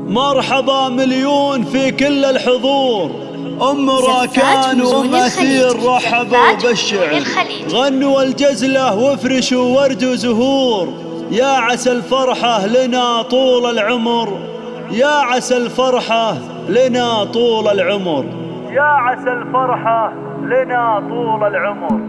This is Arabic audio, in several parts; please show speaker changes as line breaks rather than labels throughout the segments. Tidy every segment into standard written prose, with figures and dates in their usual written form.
مرحبا مليون في كل الحضور. أم راكان وأم أثير رحبوا بالشعر، غنوا الجزلة وافرشوا ورد وزهور. يا عسى الفرحة لنا طول العمر، يا عسى الفرحة لنا طول العمر، يا عسى الفرحة لنا طول العمر.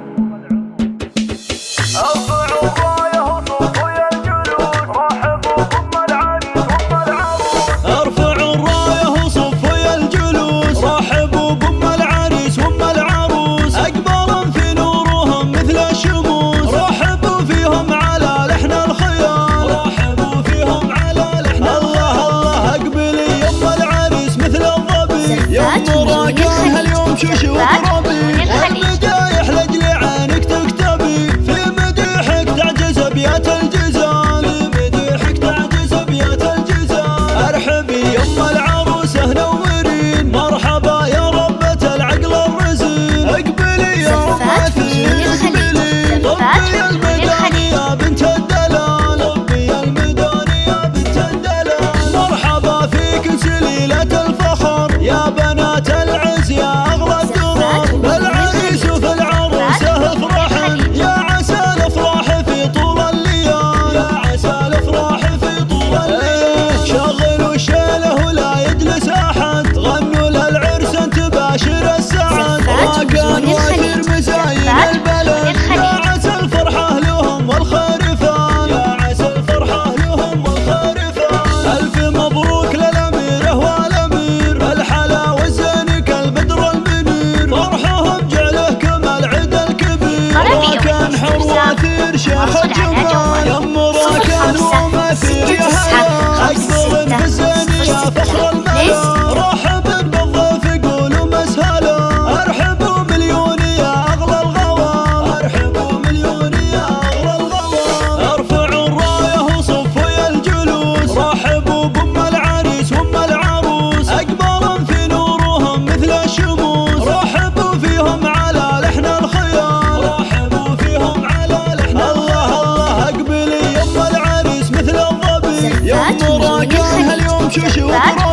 ارفعوا الراية وصوفوا يا الجلوس، رحبوا بأم العريس وأم العروس. ارفعوا الراية وصوفوا يا الجلوس، رحبوا بأم العريس وأم العروس. أقمار في نورهم مثل الشموس، رحبوا فيهم على لحن الخيال، رحبوا فيهم على لحن الله الله. اقبلي يا أم العريس مثل الظبي، يا أم راكان هاليوم شوش وقربي، والمدايح لأجل عينك تكتبي. في مديحك تعجز أبيات الجزال، في مديحك تعجز أبيات الجزال. ارحبي يا أم العروسة نورين، مرحبا يا ربة العقل الرزين. اقبلي يا أم أثير اقبلي، طبي الميدان يا بنت الدلال، طبي الميدان يا بنت الدلال. مرحبا فيك سليلة الفخر، يا بنات العز يا أغلى الدرر. بالعريس وفي العروسة افرحن، يا عسى الافراح في طول الليال، يا عسى الافراح في طول الليل. شغلوا الشيله ولا يجلس احد، غنوا للعرس تباشر السعد. راكان واثير مزاين البلد، يا عسى الفرحة لهم والخير فان، يا عسى الفرحة لهم والخير فان. الف مبروك للاميره والامير، الحلا والزين كالبدر المنير. فرحهم جعله كما العيد الكبير، راكان حر واثير شيخ الجمال. يا أم راكان وأم أثير يا هلا، أقبل في الزين يا فخر الملا. رحب بالضيف قولوا مسهلا، ارحبوا مليون يا أغلى الغوام، ارحبوا مليون يا أغلى الغوام. ارفعوا الراية وصفوا يا الجلوس، رحبوا بأم العريس وأم العروس. أقمار في نورهم مثل الشموس، رحبوا فيهم على لحن الخيال، رحبوا فيهم على لحن الله الله. اقبلي يا أم العريس مثل الظبي، يا أم راكان هاليوم شوش وقربي.